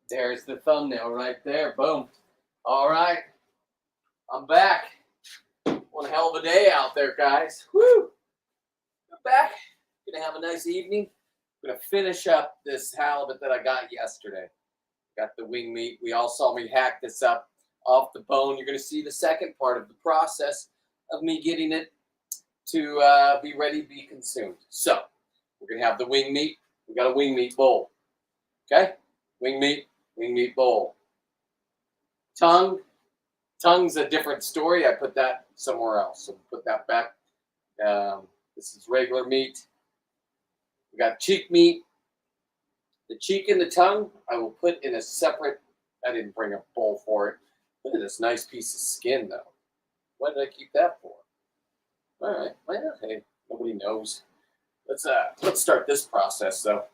There's the thumbnail right there. Boom. All right. I'm back. One hell of a day out there, guys. Woo! I'm back. Gonna have a nice evening. Gonna finish up this halibut that I got yesterday. Got the wing meat. We all saw me hack this up off the bone. You're gonna see the second part of the process of me getting it to be ready to be consumed. So we're gonna have the wing meat. We got a wing meat bowl. Okay? Wing meat bowl. Tongue's a different story. I put that somewhere else. So put that back. This is regular meat. We got cheek meat. The cheek and the tongue, I will put in a separate. I didn't bring a bowl for it. Look at this nice piece of skin, though. What did I keep that for? All right. Well, hey, nobody knows. Let's start this process, though.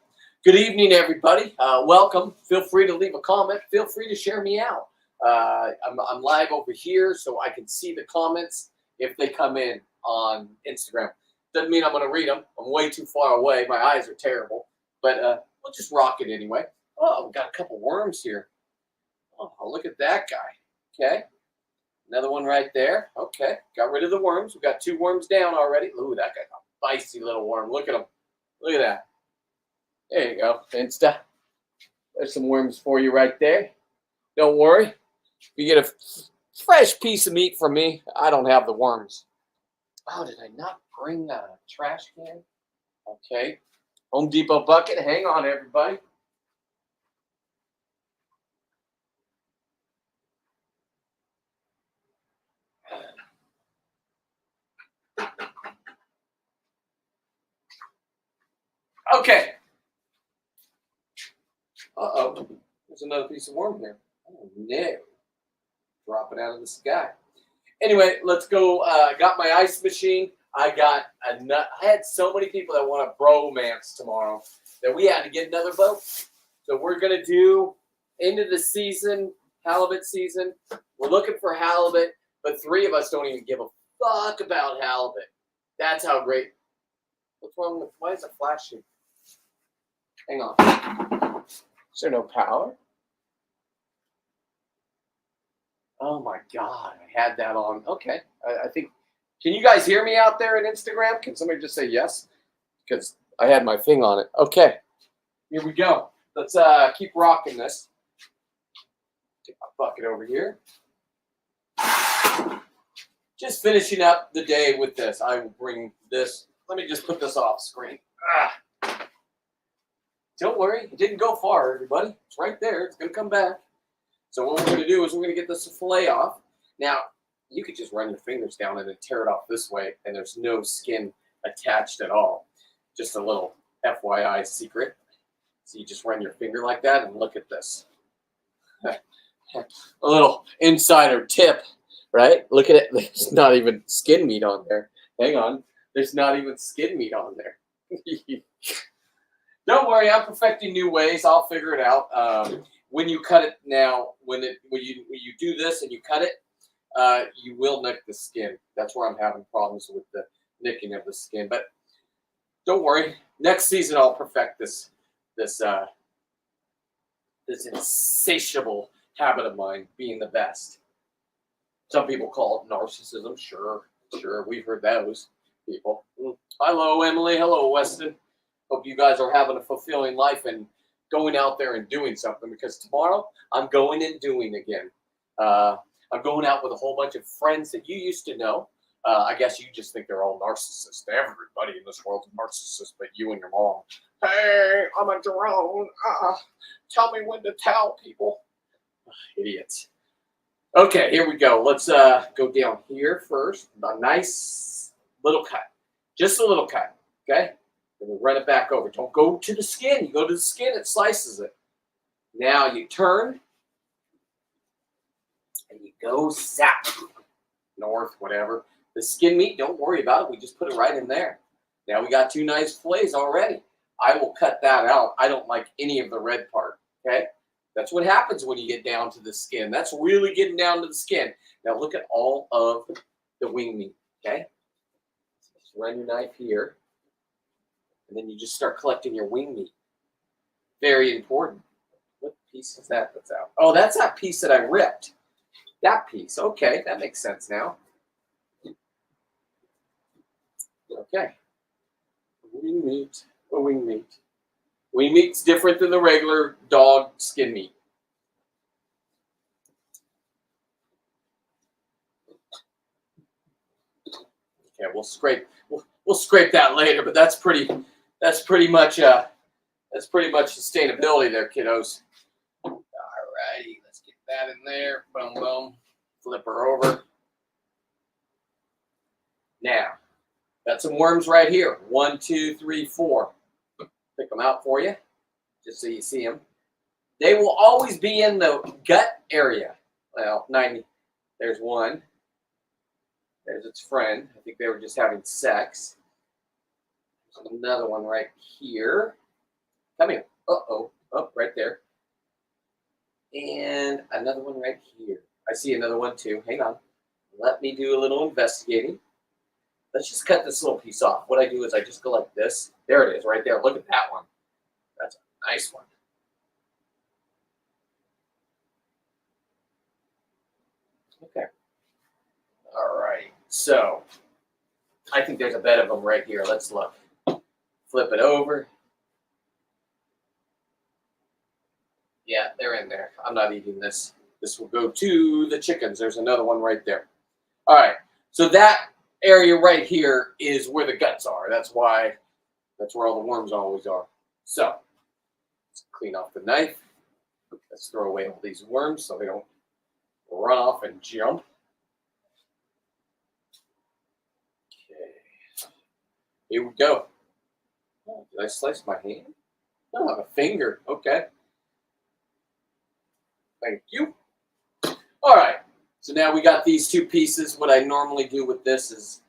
Good evening, everybody. Welcome. Feel free to leave a comment. Feel free to share me out. I'm live over here, so I can see the comments if they come in on Instagram. Doesn't mean I'm going to read them. I'm way too far away. My eyes are terrible. But we'll just rock it anyway. Oh, we got a couple worms here. Oh, look at that guy. Okay. Another one right there. Okay. Got rid of the worms. We got 2 worms down already. Ooh, that guy's a feisty little worm. Look at him. Look at that. There you go, Insta. There's some worms for you right there. Don't worry. If you get a fresh piece of meat from me, I don't have the worms. Oh, did I not bring a trash can? Okay. Home Depot bucket. Hang on, everybody. Okay. Uh-oh. There's another piece of worm here. Oh, no. Drop it out of the sky. Anyway, let's go. Got my ice machine. I had so many people that want a bromance tomorrow that we had to get another boat. So we're going to do into the season, halibut season. We're looking for halibut, but 3 of us don't even give a fuck about halibut. That's how great. What's wrong with, why is it flashing? Hang on. Is there no power? Oh my God, I had that on. Okay, I think, can you guys hear me out there at Instagram? Can somebody just say yes? Because I had my thing on it. Okay, here we go. Let's keep rocking this. Get my bucket over here. Just finishing up the day with this. I will bring this. Let me just put this off screen. Don't worry, it didn't go far, everybody. It's right there. It's going to come back. So what we're going to do is we're going to get this fillet off. Now, you could just run your fingers down it and tear it off this way, and there's no skin attached at all. Just a little FYI secret. So you just run your finger like that, and look at this. A little insider tip, right? Look at it. There's not even skin meat on there. Hang on. There's not even skin meat on there. Don't worry, I'm perfecting new ways. I'll figure it out. When you cut it now, when you do this and you cut it, you will nick the skin. That's where I'm having problems with the nicking of the skin. But don't worry, next season I'll perfect this insatiable habit of mine, being the best. Some people call it narcissism. Sure, we've heard those people. Hello, Emily. Hello, Weston. Hope you guys are having a fulfilling life and going out there and doing something, because tomorrow I'm going and doing again. I'm going out with a whole bunch of friends that you used to know. I guess you just think they're all narcissists. Everybody in this world's a narcissist, but you and your mom. Hey, I'm a drone. Tell me when to tell people. Idiots. Okay, here we go. Let's go down here first. A nice little cut. Just a little cut, okay? And we'll run it back over. Don't go to the skin. You go to the skin, it slices it. Now you turn and you go south, north, whatever. The skin meat, don't worry about it. We just put it right in there. Now we got 2 nice fillets already. I will cut that out. I don't like any of the red part, okay? That's what happens when you get down to the skin. That's really getting down to the skin. Now look at all of the wing meat, okay? Just run your knife here. And then you just start collecting your wing meat. Very important. piece is that that's out? Oh, that's that piece that I ripped. That piece. Okay, that makes sense now. Okay. Wing meat. Oh, wing meat. Wing meat's different than the regular dog skin meat. Okay, we'll scrape that later, but that's pretty much sustainability there, kiddos. All righty, let's get that in there. Boom, boom. Flip her over. Now, got some worms right here. 1, 2, 3, 4. Pick them out for you, just so you see them. They will always be in the gut area. Well, 90. There's one. There's its friend. I think they were just having sex. There's another one right here. Come here. Uh-oh. Oh, right there. And another one right here. I see another one too. Hang on. Let me do a little investigating. Let's just cut this little piece off. What I do is I just go like this. There it is, right there. Look at that one. That's a nice one. Okay. All right. So I think there's a bed of them right here. Let's look. Flip it over. Yeah, they're in there. I'm not eating this. This will go to the chickens. There's another one right there. All right. So that area right here is where the guts are. That's where all the worms always are. So let's clean off the knife. Let's throw away all these worms so they don't run off and jump. Okay. Here we go. Oh, did I slice my hand? Oh, a finger. Okay. Thank you. All right. So now we got these two pieces. What I normally do with this is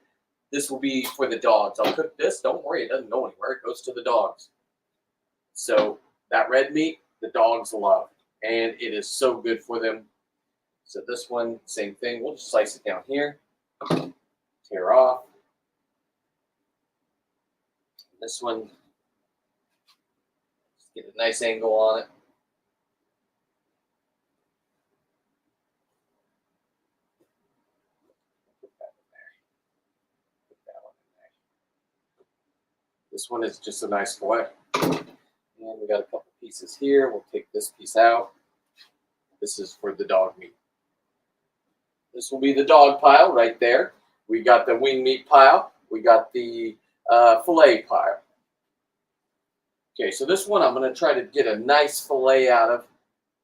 this will be for the dogs. I'll cook this. Don't worry, it doesn't go anywhere. It goes to the dogs. So that red meat, the dogs love. And it is so good for them. So this one, same thing. We'll just slice it down here. Tear off. This one, just get a nice angle on it. This one is just a nice fillet. And we got a couple pieces here. We'll take this piece out. This is for the dog meat. This will be the dog pile right there. We got the wing meat pile. We got the fillet pile. Okay, so this one I'm going to try to get a nice fillet out of.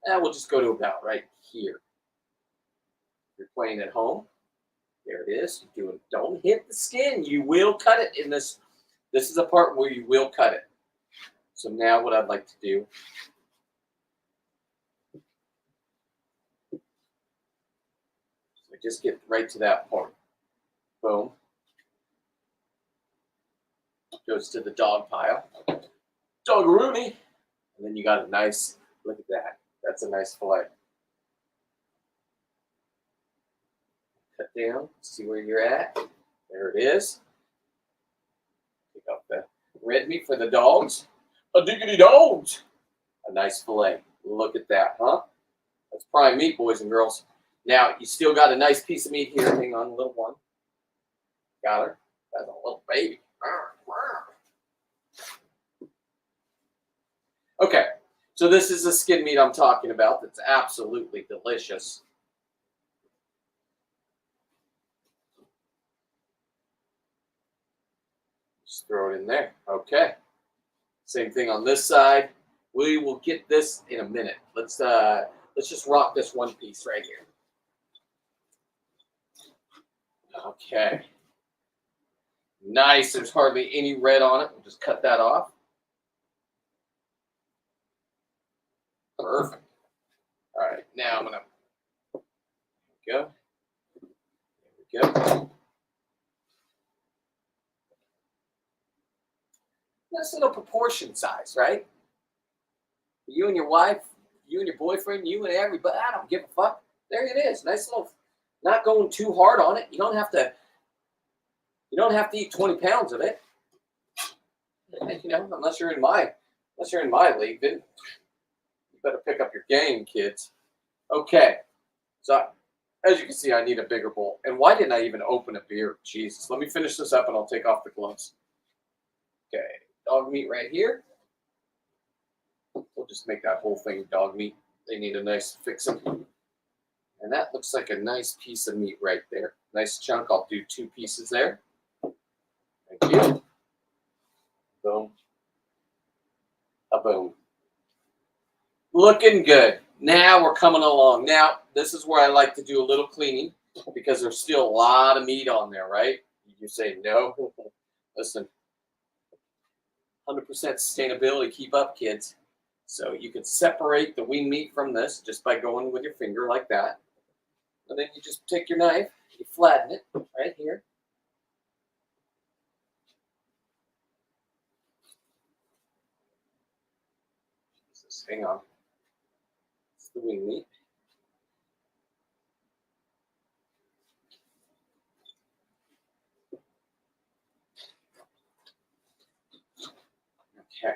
And we'll just go to about right here. If you're playing at home, there it is. Don't hit the skin. You will cut it in this. This is a part where you will cut it. So now what I'd like to do is just get right to that point. Boom. Goes to the dog pile. Dog-a-rooney. And then you got a nice, look at that. That's a nice fillet. Cut down, see where you're at. There it is. Pick up the red meat for the dogs. A diggity dogs. A nice fillet. Look at that, huh? That's prime meat, boys and girls. Now, you still got a nice piece of meat here. Hang on, little one. Got her. That's a little baby. Okay, so this is the skin meat I'm talking about that's absolutely delicious. Just throw it in there. Okay. Same thing on this side. We will get this in a minute. Let's just rock this one piece right here. Okay. Nice. There's hardly any red on it. We'll just cut that off. Perfect. All right. Now I'm going to go. There we go. Nice little proportion size, right? You and your wife, you and your boyfriend, you and everybody. I don't give a fuck. There it is. Nice little, not going too hard on it. You don't have to eat 20 pounds of it. You know, unless you're in my league, then you better pick up your game, kids. Okay, so as you can see, I need a bigger bowl. And why didn't I even open a beer? Jesus, let me finish this up and I'll take off the gloves. Okay, dog meat right here. We'll just make that whole thing dog meat. They need a nice fixing. And that looks like a nice piece of meat right there. Nice chunk. I'll do 2 pieces there. Thank you. Boom. A boom. Looking good. Now we're coming along. Now, this is where I like to do a little cleaning because there's still a lot of meat on there, right? You say no. Listen, 100% sustainability. Keep up, kids. So you can separate the wing meat from this just by going with your finger like that. And then you just take your knife, you flatten it right here. Hang on. It's the wing meat. Okay.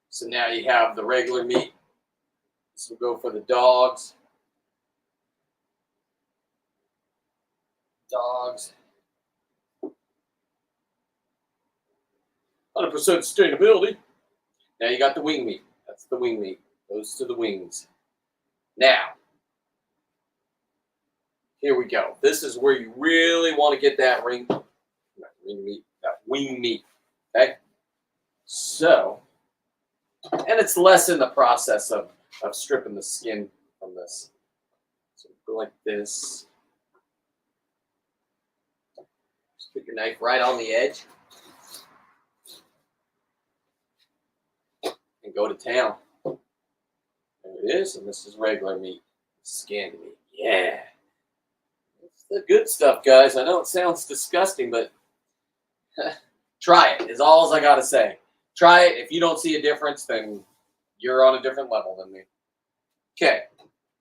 So now you have the regular meat. This will go for the dogs. Dogs. 100% sustainability. Now you got the wing meat. That's the wing meat. Goes to the wings. Now, here we go. This is where you really want to get that wing meat. Okay? So, and it's less in the process of stripping the skin from this. So go like this. Just put your knife right on the edge. And go to town. There it is, and this is regular meat. Skinned meat. Yeah. It's the good stuff, guys. I know it sounds disgusting, but try it is all I got to say. Try it. If you don't see a difference, then you're on a different level than me. Okay.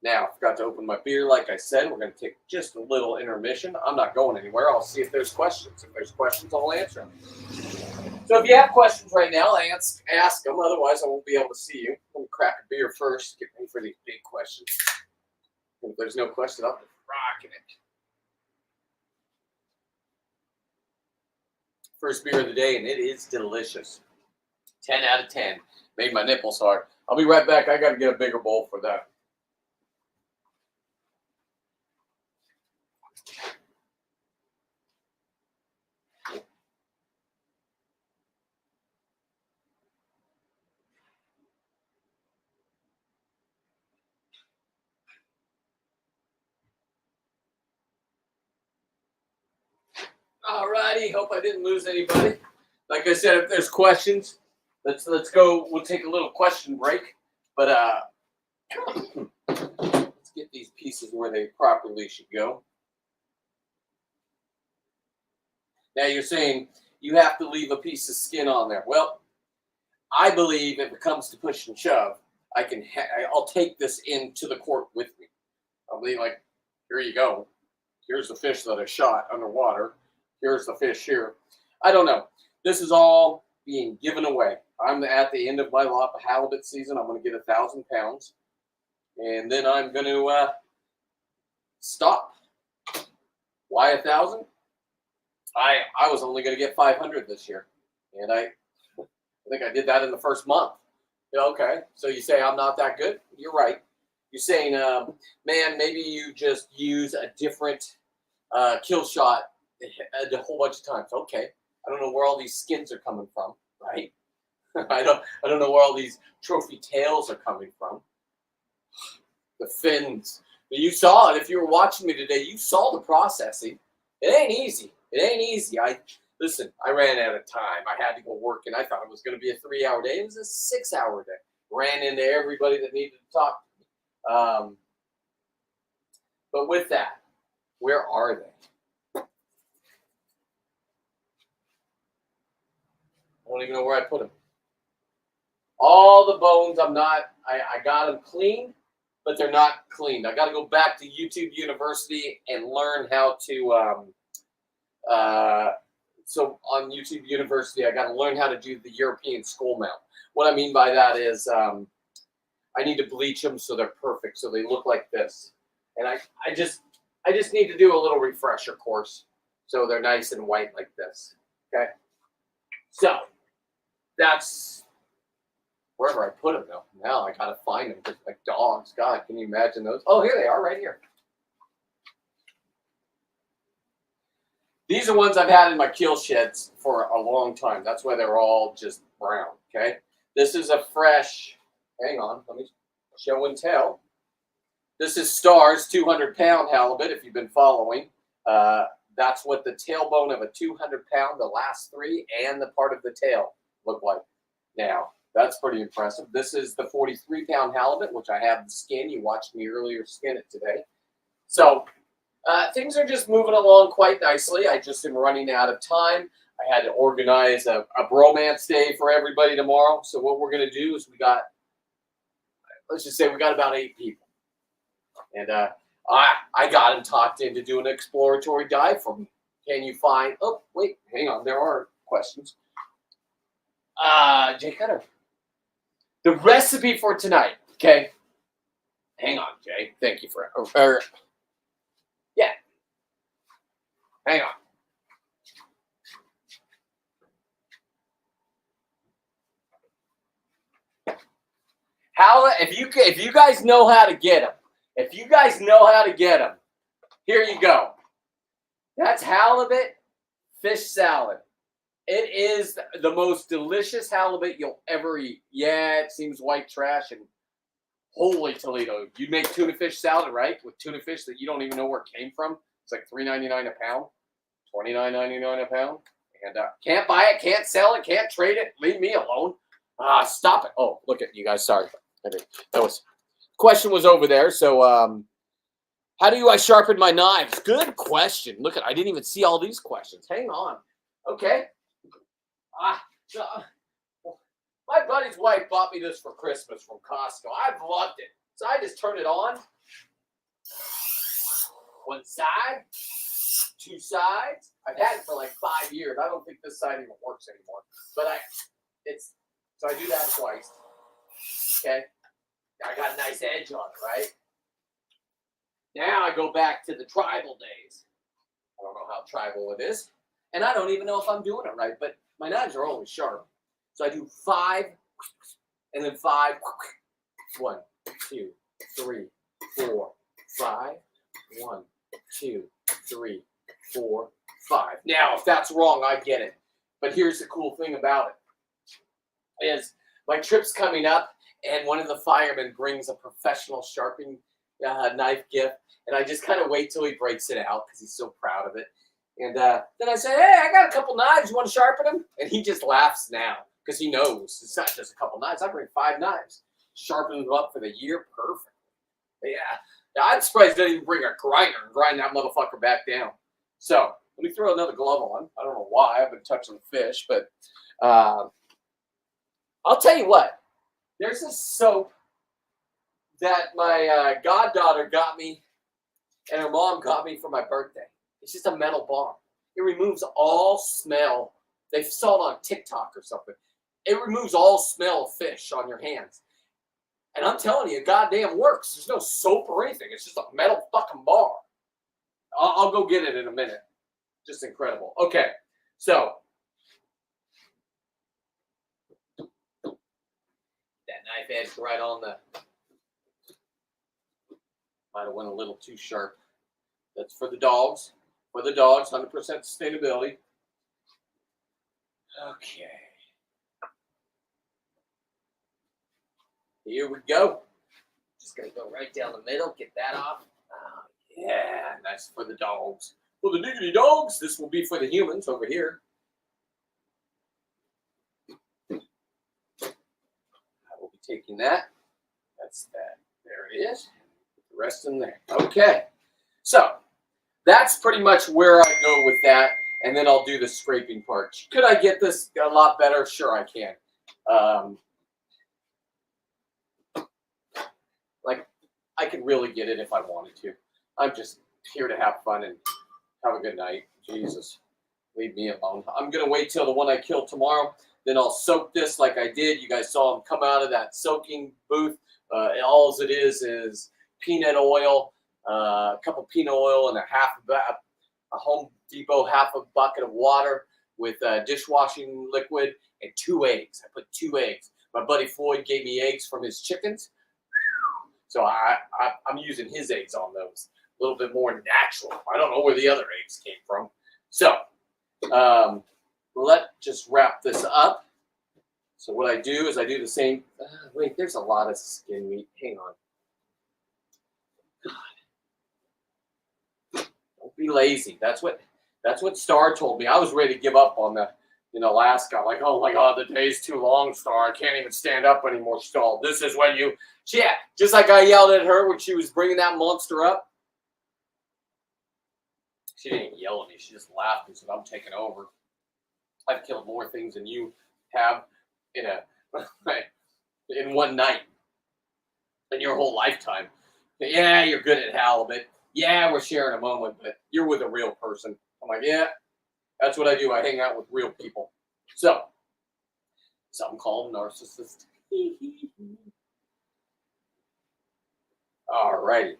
Now, I forgot to open my beer. Like I said, we're going to take just a little intermission. I'm not going anywhere. I'll see if there's questions. If there's questions, I'll answer them. So if you have questions right now, ask them. Otherwise, I won't be able to see you. Let me crack a beer first. Get ready for these big questions. And if there's no question, I'll be rocking it. First beer of the day, and it is delicious. 10 out of 10. Made my nipples hard. I'll be right back. I got to get a bigger bowl for that. All righty. Hope I didn't lose anybody. Like I said, if there's questions, let's go. We'll take a little question break. But let's get these pieces where they properly should go. Now you're saying you have to leave a piece of skin on there. Well, I believe if it comes to push and shove, I'll take this into the court with me. I'll be like, here you go. Here's the fish that I shot underwater. Here's the fish here. I don't know. This is all being given away. I'm at the end of my halibut season. I'm going to get 1,000 pounds. And then I'm going to stop. Why 1,000? I was only going to get 500 this year. And I think I did that in the first month. Okay, so you say I'm not that good? You're right. You're saying, man, maybe you just use a different kill shot a whole bunch of times. Okay, I don't know where all these skins are coming from, right? I don't know where all these trophy tails are coming from. The fins. You saw it. If you were watching me today, you saw the processing. It ain't easy. It ain't easy. Listen, I ran out of time. I had to go work, and I thought it was going to be a 3-hour day. It was a 6-hour day. Ran into everybody that needed to talk to me. But with that, where are they? I don't even know where I put them. All the bones, I got them cleaned, but they're not cleaned. I got to go back to YouTube University and learn how to, so on YouTube University, I got to learn how to do the European skull mount. What I mean by that is I need to bleach them so they're perfect, so they look like this. And I just need to do a little refresher course so they're nice and white like this. Okay. So that's wherever I put them though. Now I gotta find them just like dogs. God, can you imagine those? Oh, here they are, right here. These are ones I've had in my kill sheds for a long time. That's why they're all just brown. Okay. This is a fresh. Hang on, let me show and tell. This is Star's 200-pound halibut. If you've been following, that's what the tailbone of a 200-pound, the last three, and the part of the tail look like. Now, that's pretty impressive. This is the 43-pound halibut, which I have the skin. You watched me earlier skin it today. So things are just moving along quite nicely. I just am running out of time. I had to organize a bromance day for everybody tomorrow. So what we're going to do is let's just say we got about 8 people. And I got him talked into doing an exploratory dive for me. Can you find? Oh, wait, hang on. There are questions. Jay Cutter. The recipe for tonight. Okay. Hang on, Jay. Thank you for. Yeah. Hang on. If you guys know how to get them. If you guys know how to get them, here you go. That's halibut fish salad. It is the most delicious halibut you'll ever eat. Yeah, it seems white trash and holy Toledo. You make tuna fish salad, right? With tuna fish that you don't even know where it came from. It's like $3.99 a pound, $29.99 a pound. And can't buy it, can't sell it, can't trade it. Leave me alone. Stop it. Oh, look at you guys. Sorry. That was... Question was over there. So how do I sharpen my knives? Good question. Look at, I didn't even see all these questions. Hang on. Okay. My buddy's wife bought me this for Christmas from Costco. I've loved it. So I just turn it on. One side, 2 sides. I've had it for like 5 years. I don't think this side even works anymore. But so I do that twice. Okay. I got a nice edge on it, right? Now I go back to the tribal days. I don't know how tribal it is. And I don't even know if I'm doing it right, but my knives are always sharp. So I do 5 and then 5. 1, 2, 3, 4, 5. 1, 2, 3, 4, 5. Now, if that's wrong, I get it. But here's the cool thing about it. Is my trip's coming up. And one of the firemen brings a professional sharpening knife gift. And I just kind of wait till he breaks it out because he's so proud of it. And then I say, hey, I got a couple knives. You want to sharpen them? And he just laughs now because he knows it's not just a couple knives. I bring 5 knives. Sharpen them up for the year. Perfect. But yeah. I'm surprised he doesn't even bring a grinder and grind that motherfucker back down. So let me throw another glove on. I don't know why. I've been touching the fish. But I'll tell you what. There's this soap that my goddaughter got me and her mom got me for my birthday. It's just a metal bar. It removes all smell. They saw it on TikTok or something. It removes all smell of fish on your hands. And I'm telling you, it goddamn works. There's no soap or anything. It's just a metal fucking bar. I'll go get it in a minute. Just incredible. Okay, so knife edge right on the, might have went a little too sharp. That's for the dogs. For the dogs, 100% sustainability. Okay. Here we go. Just going to go right down the middle, get that off. Yeah, nice for the dogs. For the diggity dogs, this will be for the humans over here. Taking that. That's that. There it is. Put the rest in there. Okay. So that's pretty much where I go with that. And then I'll do the scraping part. Could I get this a lot better? Sure, I can. Like, I could really get it if I wanted to. I'm just here to have fun and have a good night. Jesus. Leave me alone. I'm going to wait till the one I kill tomorrow. Then I'll soak this like I did. You guys saw them come out of that soaking booth. All it is peanut oil, a cup of peanut oil, and a Home Depot half a bucket of water with dishwashing liquid and 2 eggs. I put 2 eggs. My buddy Floyd gave me eggs from his chickens, so I'm using his eggs on those. A little bit more natural. I don't know where the other eggs came from. So let's just wrap this up. So what I do is I do the same. Wait, there's a lot of skin meat. Hang on. God. Don't be lazy. That's what Star told me. I was ready to give up on the Alaska. Like, oh my God, the day's too long, Star. I can't even stand up anymore, Star. This is when just like I yelled at her when she was bringing that monster up. She didn't yell at me. She just laughed and said, I'm taking over. I've killed more things than you have in one night in your whole lifetime. Yeah, you're good at halibut. Yeah, we're sharing a moment, but you're with a real person. I'm like, yeah, that's what I do. I hang out with real people. So, some call them narcissists. All righty.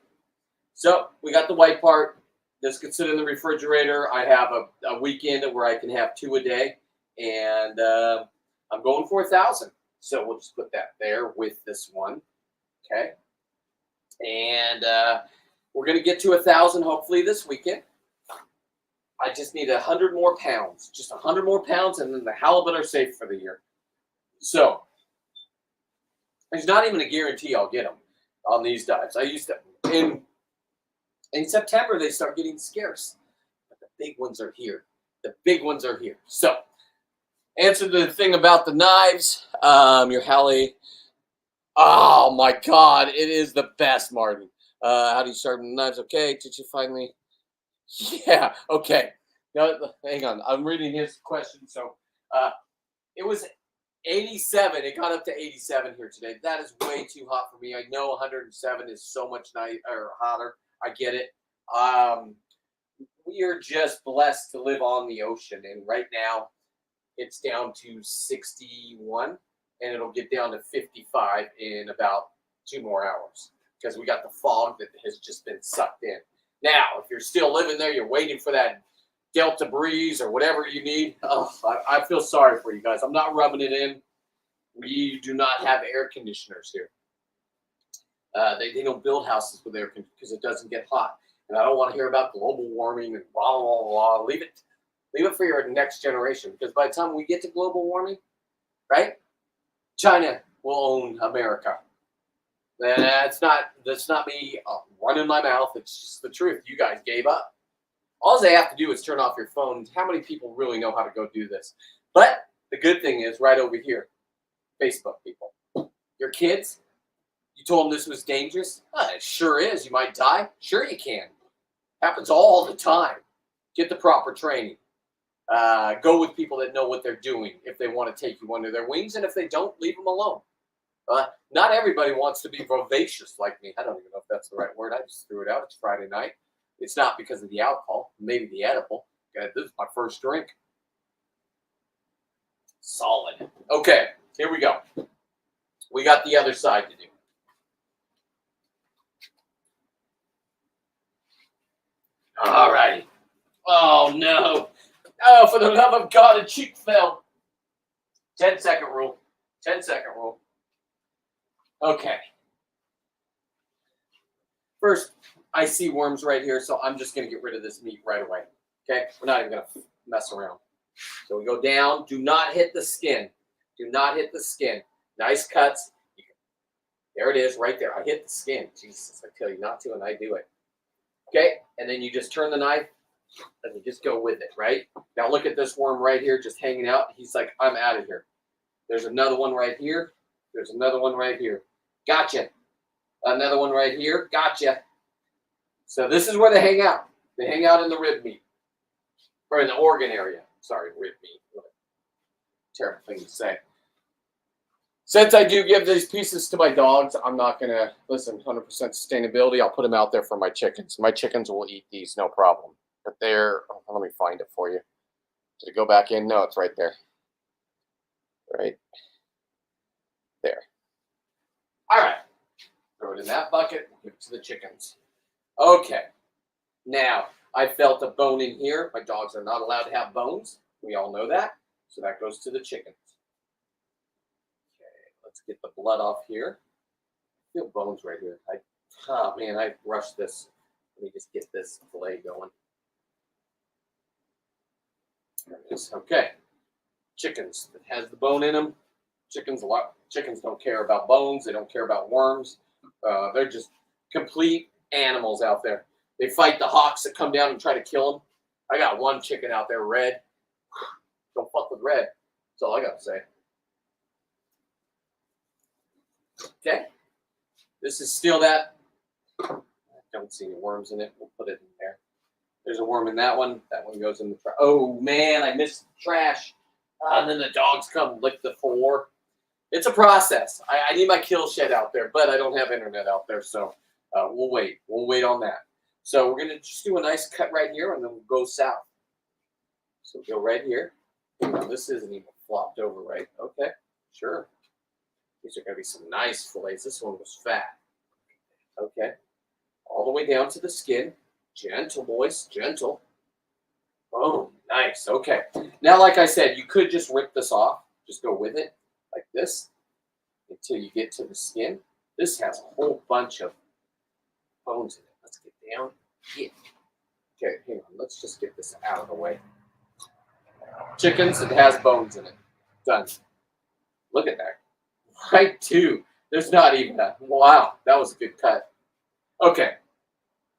So, we got the white part. This can sit in the refrigerator. I have a weekend where I can have 2 a day, and I'm going for 1,000. So we'll just put that there with this one, okay? And we're going to get to 1,000 hopefully this weekend. I just need 100 more pounds, just 100 more pounds, and then the halibut are safe for the year. So there's not even a guarantee I'll get them on these dives. I used to in September, they start getting scarce. But the big ones are here. The big ones are here. So, answer the thing about the knives. Your Halley. Oh, my God. It is the best, Martin. How do you sharpen the knives? Okay. Did you finally? Yeah. Okay. Now, hang on. I'm reading his question. So, it was 87. It got up to 87 here today. That is way too hot for me. I know 107 is so much hotter. I get it. We are just blessed to live on the ocean, and right now it's down to 61, and it'll get down to 55 in about 2 more hours because we got the fog that has just been sucked in. Now, if you're still living there, you're waiting for that Delta breeze or whatever you need. Oh, I feel sorry for you guys. I'm not rubbing it in. We do not have air conditioners here. They don't build houses with air conditioning because it doesn't get hot. And I don't want to hear about global warming and blah, blah, blah, blah. Leave it for your next generation, because by the time we get to global warming, right, China will own America. That's not me running my mouth. It's just the truth. You guys gave up. All they have to do is turn off your phone. How many people really know how to go do this? But the good thing is right over here, Facebook people. Your kids, you told them this was dangerous? It sure is. You might die. Sure you can. Happens all the time. Get the proper training. Go with people that know what they're doing if they want to take you under their wings, and if they don't, leave them alone. Not everybody wants to be vivacious like me. I don't even know if that's the right word. I just threw it out. It's Friday night. It's not because of the alcohol, maybe the edible. Okay, this is my first drink. Solid. Okay, here we go. We got the other side to do. All righty. Oh, no. Oh, for the love of God, a cheek fell. 10-second rule. 10-second rule. Okay. First, I see worms right here, so I'm just going to get rid of this meat right away. Okay? We're not even going to mess around. So we go down. Do not hit the skin. Do not hit the skin. Nice cuts. There it is, right there. I hit the skin. Jesus, I tell you not to, and I do it. Okay? And then you just turn the knife, and you just go with it, right? Now look at this worm right here just hanging out. He's like, I'm out of here. There's another one right here. There's another one right here. Gotcha. Another one right here. Gotcha. So this is where they hang out. They hang out in the rib meat. Or in the organ area. Sorry, rib meat. What a terrible thing to say. Since I do give these pieces to my dogs, I'm not going to, listen, 100% sustainability. I'll put them out there for my chickens. My chickens will eat these, no problem. But they're, let me find it for you. Did it go back in? No, it's right there. right there. All right. Throw it in that bucket. Give it to the chickens. Okay. Now, I felt a bone in here. My dogs are not allowed to have bones. We all know that. So that goes to the chickens. Okay, let's get the blood off here. I feel bones right here. Oh man, I rushed this. Let me just get this fillet going. There it is. Okay. Chickens that has the bone in them. Chickens don't care about bones. They don't care about worms. They're just complete animals out there. They fight the hawks that come down and try to kill them. I got one chicken out there, red. Don't fuck with red. That's all I got to say. Okay. This is still that. I don't see any worms in it. We'll put it in there. There's a worm in that one. That one goes in the trash. Oh, man, I missed the trash. And then the dogs come lick the floor. It's a process. I need my kill shed out there, but I don't have internet out there, so we'll wait. We'll wait on that. So we're going to just do a nice cut right here, and then we'll go south. So go right here. Now, this isn't even flopped over right. Okay, sure. These are going to be some nice fillets. This one was fat. Okay. All the way down to the skin. Gentle, boys. Gentle. Oh, nice. Okay. Now, like I said, you could just rip this off. Just go with it like this until you get to the skin. This has a whole bunch of bones in it. Let's get down. Yeah. Okay, hang on. Let's just get this out of the way. Chickens, it has bones in it. Done. Look at that. Right, too. There's not even a... Wow, that was a good cut. Okay.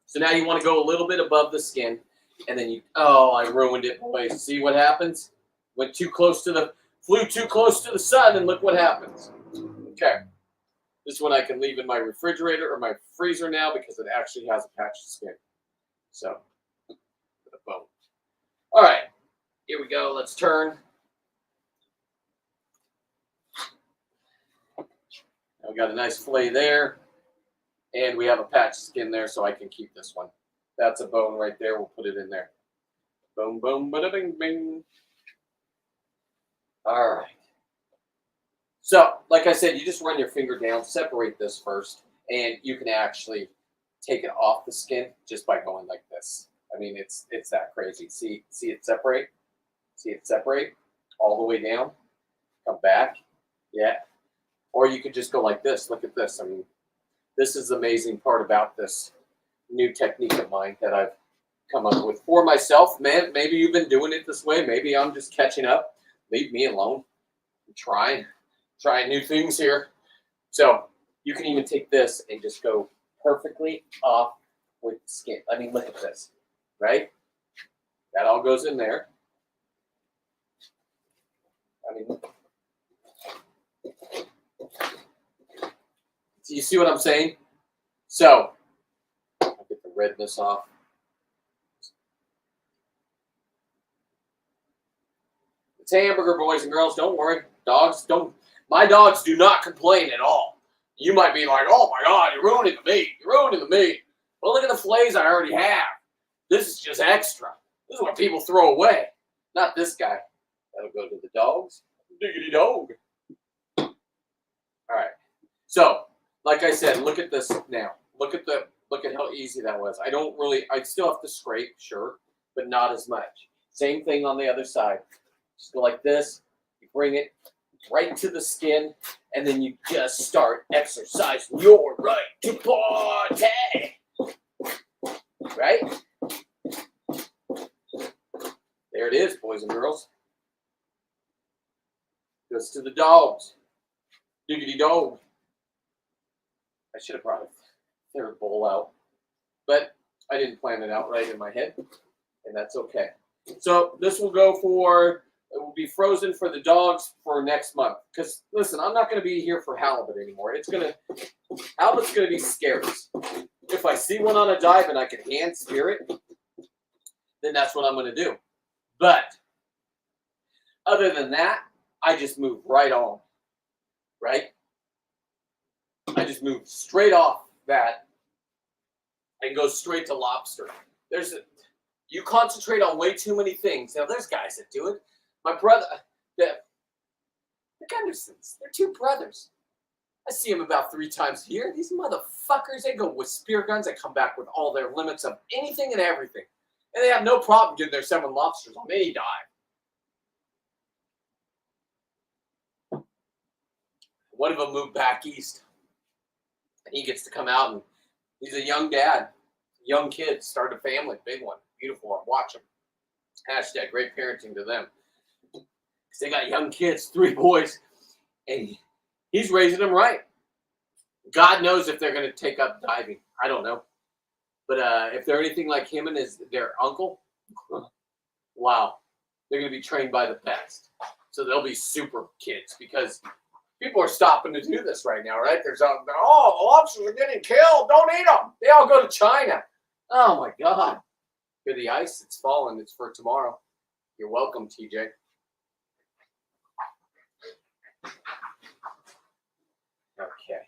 So now you want to go a little bit above the skin. And then you... Oh, I ruined it, boys. See what happens? Went too close to the... Flew too close to the sun, and look what happens. Okay. This one I can leave in my refrigerator or my freezer now because it actually has a patch of skin. So, with a bone. All right. Here we go. Let's turn. Now we got a nice fillet there. And we have a patch of skin there, so I can keep this one. That's a bone right there. We'll put it in there. Boom, boom, bada, bing, bing. All right. So, like I said, you just run your finger down, separate this first, and you can actually take it off the skin just by going like this. I mean, it's that crazy. See it separate? See it separate all the way down, come back. Yeah. Or you could just go like this. Look at this. I mean, this is the amazing part about this new technique of mine that I've come up with for myself. Man, maybe you've been doing it this way. Maybe I'm just catching up. Leave me alone. I'm trying new things here. So you can even take this and just go perfectly off with the skin. I mean, look at this, right? That all goes in there. I mean, you see what I'm saying? So I'll get the redness off. It's hamburger, boys and girls. Don't worry. My dogs do not complain at all. You might be like, oh my God, you're ruining the meat. You're ruining the meat. Well, look at the fillets I already have. This is just extra. This is what people throw away. Not this guy. That'll go to the dogs. Diggity dog. All right. So, like I said, look at this now. Look at how easy that was. I still have to scrape, sure, but not as much. Same thing on the other side. Just go like this. You bring it right to the skin, and then you just start exercising your right to party. Right? There it is, boys and girls. Goes to the dogs. Diggity dog. I should have brought a third bowl out, but I didn't plan it out right in my head, and that's okay. So this will go for... It will be frozen for the dogs for next month. Because, listen, I'm not going to be here for halibut anymore. Halibut's going to be scarce. If I see one on a dive and I can hand spear it, then that's what I'm going to do. But, other than that, I just move right on. Right? I just move straight off that and go straight to lobster. You concentrate on way too many things. Now, there's guys that do it. My brother, The Gundersons. They're two brothers. I see them about 3 times a year. These motherfuckers, they go with spear guns. They come back with all their limits of anything and everything. And they have no problem getting their 7 lobsters on any dive. One of them moved back east. And he gets to come out, and he's a young dad. Young kid, started a family, big one. Beautiful one. Watch them. Hashtag great parenting to them. Because they got young kids, 3 boys. And he's raising them right. God knows if they're going to take up diving. I don't know. But if they're anything like him and their uncle, wow. They're going to be trained by the best. So they'll be super kids because people are stopping to do this right now, right? There's the lobsters are getting killed. Don't eat them. They all go to China. Oh, my God. Hear the ice? It's falling. It's for tomorrow. You're welcome, TJ. Okay.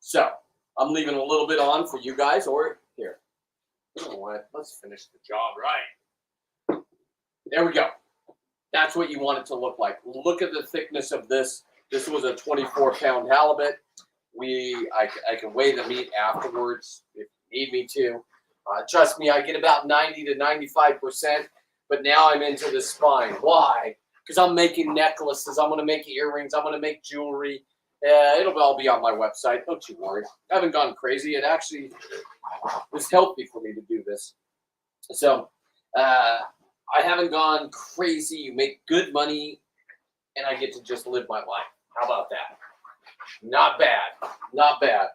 So, I'm leaving a little bit on for you guys, or here. You know what? Let's finish the job right. There we go. That's what you want it to look like. Look at the thickness of this. This was a 24-pound halibut. I can weigh the meat afterwards if you need me to. Trust me, I get about 90 to 95%, but now I'm into the spine. Why? Because I'm making necklaces. I'm going to make earrings. I'm going to make jewelry. It'll all be on my website. Don't you worry. I haven't gone crazy. It actually was healthy for me to do this. So I haven't gone crazy. You make good money, and I get to just live my life. How about that? Not bad. Not bad.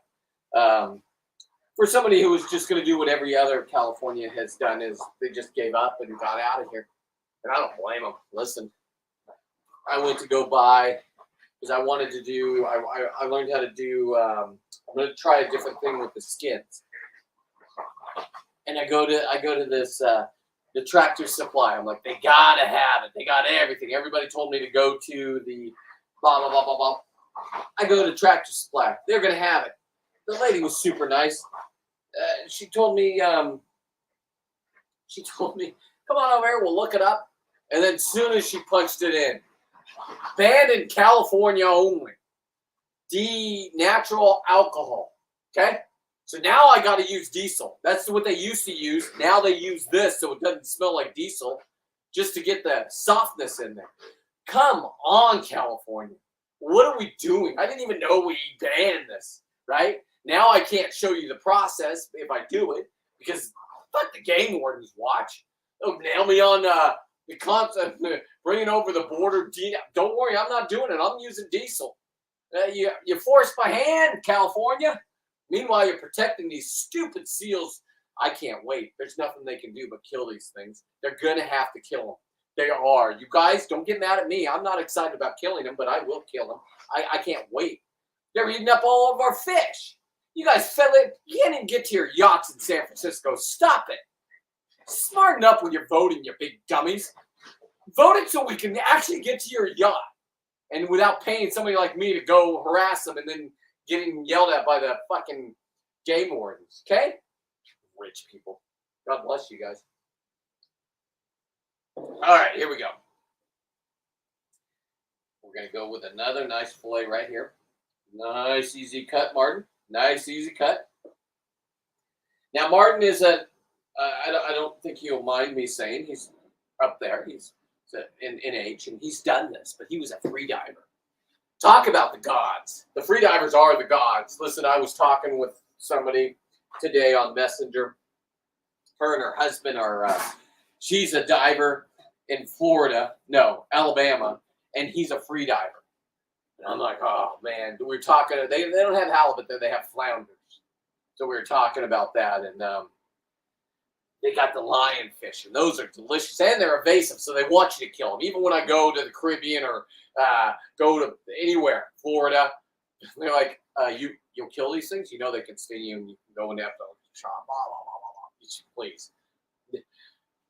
For somebody who was just going to do what every other California has done, is they just gave up and got out of here. And I don't blame them. Listen, I went to go buy because I wanted to do. I learned how to do. I'm going to try a different thing with the skins. And I go to this the Tractor Supply. I'm like, they gotta have it. They got everything. Everybody told me to go to the blah blah blah blah blah. I go to Tractor Supply. They're gonna have it. The lady was super nice. She told me, come on over here, we'll look it up. And then as soon as she punched it in, banned in California only. Natural alcohol. Okay? So now I got to use diesel. That's what they used to use. Now they use this so it doesn't smell like diesel just to get the softness in there. Come on, California. What are we doing? I didn't even know we banned this, right? Now I can't show you the process if I do it because fuck the game wardens watch. They'll nail me on the concept, bringing over the border. Don't worry, I'm not doing it. I'm using diesel. You force by hand, California. Meanwhile, you're protecting these stupid seals. I can't wait. There's nothing they can do but kill these things. They're going to have to kill them. They are. You guys, don't get mad at me. I'm not excited about killing them, but I will kill them. I can't wait. They're eating up all of our fish. You guys fell in. You can't even get to your yachts in San Francisco. Stop it. Smarten up when you're voting, you big dummies. Vote it so we can actually get to your yacht. And without paying somebody like me to go harass them and then getting yelled at by the fucking game wardens. Okay? Rich people. God bless you guys. All right, here we go. We're going to go with another nice fillet right here. Nice, easy cut, Martin. Nice, easy cut. Now, Martin is I don't think he'll mind me saying he's up there. He's in age, and he's done this, but he was a free diver. Talk about the gods. The free divers are the gods. Listen, I was talking with somebody today on Messenger. Her and her husband are, she's a diver in Alabama, and he's a free diver. And I'm like, oh, man. We were talking, they don't have halibut there, they have flounders. So we were talking about that, and they got the lionfish, and those are delicious, and they're invasive, so they want you to kill them. Even when I go to the Caribbean or go to anywhere, Florida, they're like, you'll kill these things? You know they can sting you, and you can go in there and chop, blah, blah, blah, blah, blah. Please.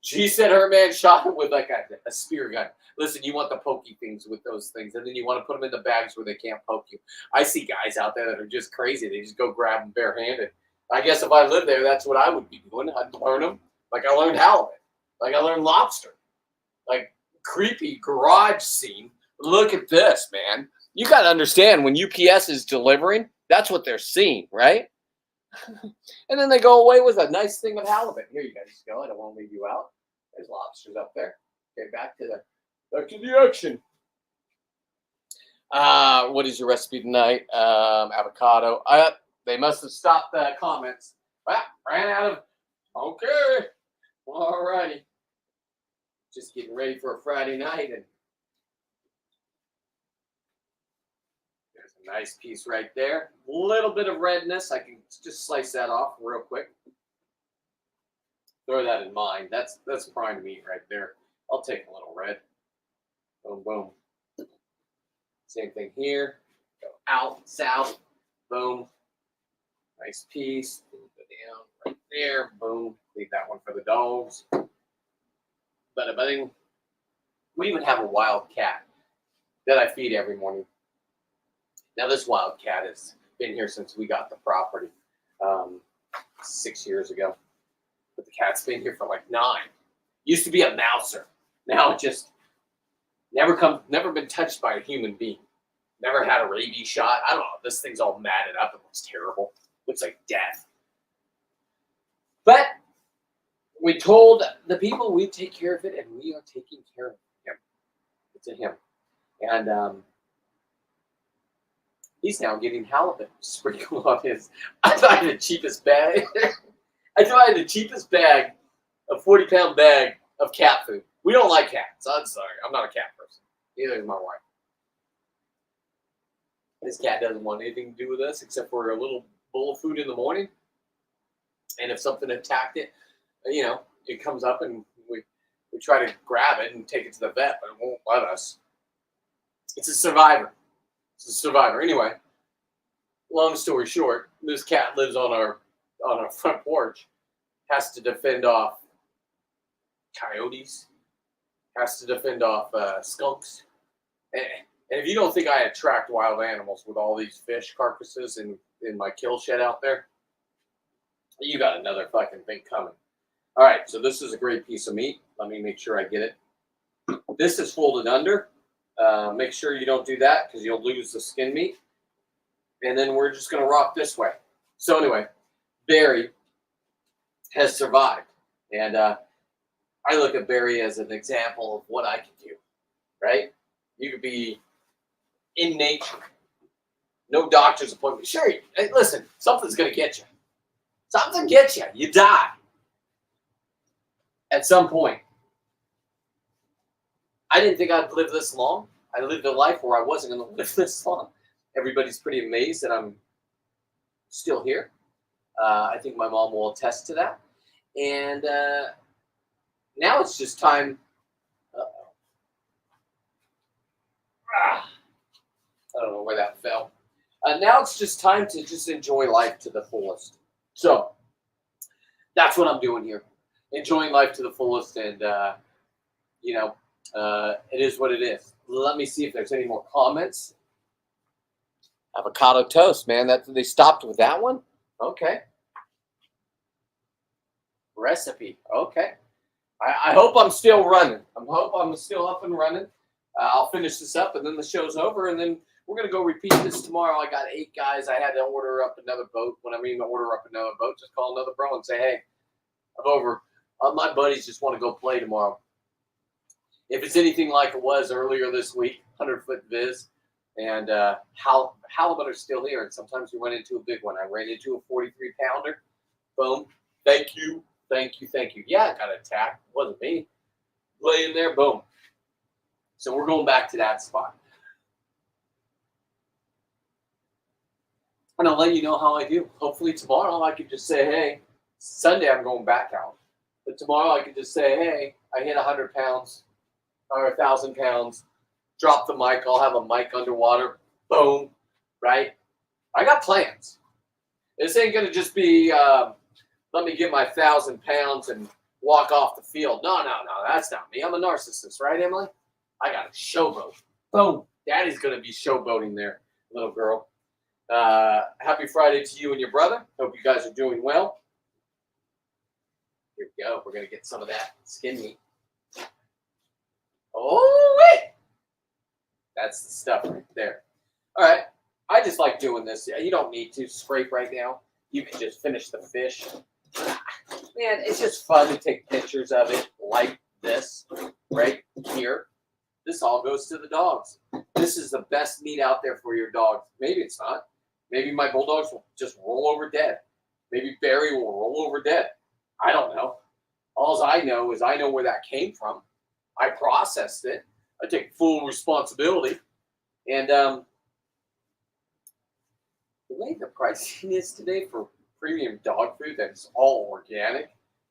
She said her man shot it with like a spear gun. Listen, you want the pokey things with those things, and then you want to put them in the bags where they can't poke you. I see guys out there that are just crazy. They just go grab them barehanded. I guess if I lived there, that's what I would be doing. I'd learn them. Like I learned halibut. Like I learned lobster. Like creepy garage scene. Look at this, man. You got to understand when UPS is delivering, that's what they're seeing, right? And then they go away with a nice thing of halibut. Here you guys go. I don't want to leave you out. There's lobsters up there. Okay, back to the action. What is your recipe tonight? Avocado. They must have stopped the comments. Ran out of. Okay. All righty. Just getting ready for a Friday night, and there's a nice piece right there. A little bit of redness. I can just slice that off real quick. Throw that in mind. That's prime meat right there. I'll take a little red. Boom, boom. Same thing here. Go out, south. Boom. Nice piece. Go down right there. Boom. Leave that one for the dogs. Bada bing. We even have a wild cat that I feed every morning. Now this wild cat has been here since we got the property 6 years ago. But the cat's been here for like 9. Used to be a mouser. Now it just never been touched by a human being. Never had a rabies shot. I don't know. This thing's all matted up. It looks terrible. Looks like death. But we told the people we'd take care of it, and we are taking care of him. It's a him. And he's now getting halibut sprinkled on his. I thought I had the cheapest bag. I thought I had the cheapest bag, a 40-pound bag of cat food. We don't like cats. I'm sorry. I'm not a cat person. Neither is my wife. This cat doesn't want anything to do with us except for a little bowl of food in the morning. And if something attacked it, it comes up and we try to grab it and take it to the vet, but it won't let us. It's a survivor. Anyway, long story short, this cat lives on our front porch, has to defend off coyotes, has to defend off skunks. And if you don't think I attract wild animals with all these fish carcasses in my kill shed out there, you got another fucking thing coming. All right, so this is a great piece of meat. Let me make sure I get it. This is folded under. Make sure you don't do that because you'll lose the skin meat. And then we're just going to rock this way. So anyway, Barry has survived. And I look at Barry as an example of what I can do, right? You could be in nature. No doctor's appointment. Sure, hey, listen, something's going to get you. Something gets you. You die. At some point. I didn't think I'd live this long. I lived a life where I wasn't going to live this long. Everybody's pretty amazed that I'm still here. I think my mom will attest to that. And now it's just time. I don't know where that fell. Now it's just time to just enjoy life to the fullest. So that's what I'm doing here. Enjoying life to the fullest. And, it is what it is. Let me see if there's any more comments. Avocado toast, man. They stopped with that one? Okay. Recipe. Okay. I hope I'm still running. I hope I'm still up and running. I'll finish this up, and then the show's over, and then we're going to go repeat this tomorrow. I got 8 guys. I had to order up another boat. When I mean order up another boat, just call another bro and say, hey, I'm over. My buddies just want to go play tomorrow. If it's anything like it was earlier this week, 100-foot viz, and halibut are still here, and sometimes we run into a big one. I ran into a 43-pounder. Boom. Thank you. Yeah, I got attacked. It wasn't me. Laying there, boom. So we're going back to that spot. And I'll let you know how I do. Hopefully tomorrow I could just say, hey, Sunday I'm going back out. But tomorrow I could just say, hey, I hit 100 pounds or 1,000 pounds. Drop the mic. I'll have a mic underwater. Boom. Right? I got plans. This ain't going to just be, let me get my 1,000 pounds and walk off the field. No. That's not me. I'm a narcissist. Right, Emily? I got a showboat. Boom. Daddy's going to be showboating there, little girl. Happy Friday to you and your brother. Hope you guys are doing well. Here we go. We're going to get some of that skin meat. Oh, wait. That's the stuff right there. All right. I just like doing this. You don't need to scrape right now. You can just finish the fish. Man, it's just fun to take pictures of it like this right here. This all goes to the dogs. This is the best meat out there for your dogs. Maybe it's not. Maybe my bulldogs will just roll over dead. Maybe Barry will roll over dead. I don't know. All I know is I know where that came from. I processed it. I take full responsibility. And the way the pricing is today for premium dog food that's all organic,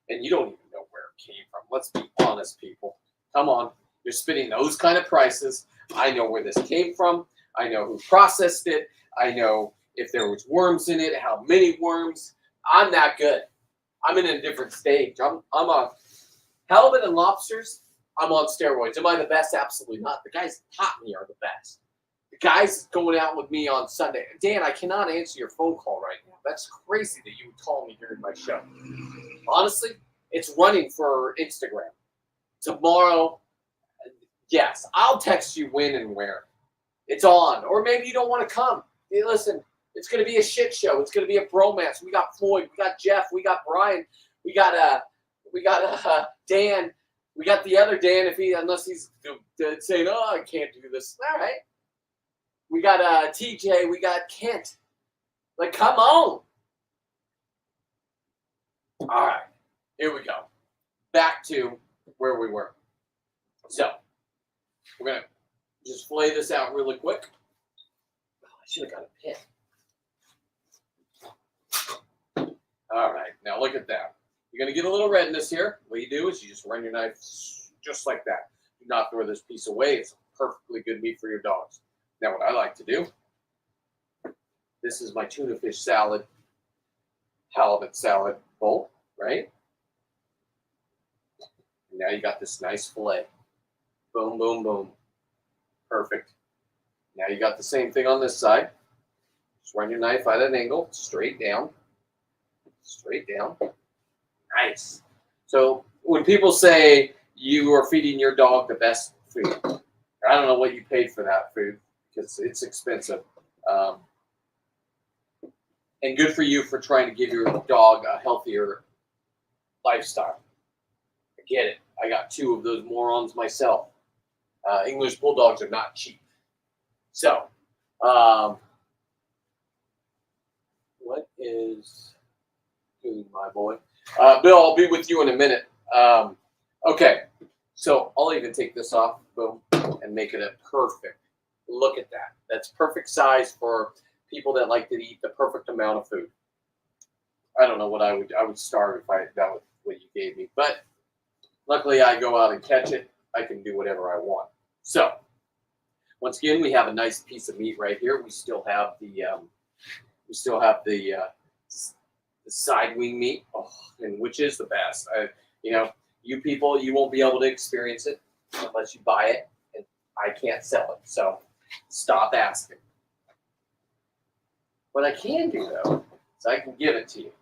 and you don't even know where it came from. Let's be honest, people. Come on. You're spending those kind of prices. I know where this came from. I know who processed it. I know if there was worms in it, how many worms. I'm that good. I'm in a different stage. I'm on halibut and lobsters. I'm on steroids. Am I the best? Absolutely not. The guys that taught me are the best. The guys going out with me on Sunday. Dan, I cannot answer your phone call right now. That's crazy that you would call me during my show. Honestly, it's running for Instagram. Tomorrow, yes, I'll text you when and where. It's on. Or maybe you don't want to come. Hey, listen, it's going to be a shit show. It's going to be a bromance. We got Floyd. We got Jeff. We got Brian. We got Dan. We got the other Dan, unless he's saying, oh, I can't do this. All right. We got TJ. We got Kent. Like, come on. All right. Here we go. Back to where we were. So, we're going to just flay this out really quick. Oh, I should have got a pin. All right. Now, look at that. You're going to get a little redness here. What you do is you just run your knife just like that. Do not throw this piece away. It's perfectly good meat for your dogs. Now, what I like to do, this is my tuna fish salad, halibut salad bowl, right? And now you got this nice fillet. Boom, boom, boom. Perfect. Now you got the same thing on this side. Just run your knife at an angle, straight down. Straight down. Nice. So when people say you are feeding your dog the best food, I don't know what you paid for that food because it's expensive. And good for you for trying to give your dog a healthier lifestyle. I get it. I got 2 of those morons myself. English bulldogs are not cheap. So, what is food, my boy? Bill, I'll be with you in a minute. Okay, so I'll even take this off, boom, and make it a perfect. Look at that. That's perfect size for people that like to eat the perfect amount of food. I don't know what I would starve if that was what you gave me, but luckily I go out and catch it. I can do whatever I want. So once again, we have a nice piece of meat right here. We still have the side wing meat, and which is the best. You people, you won't be able to experience it unless you buy it, and I can't sell it. So stop asking. What I can do though is I can give it to you.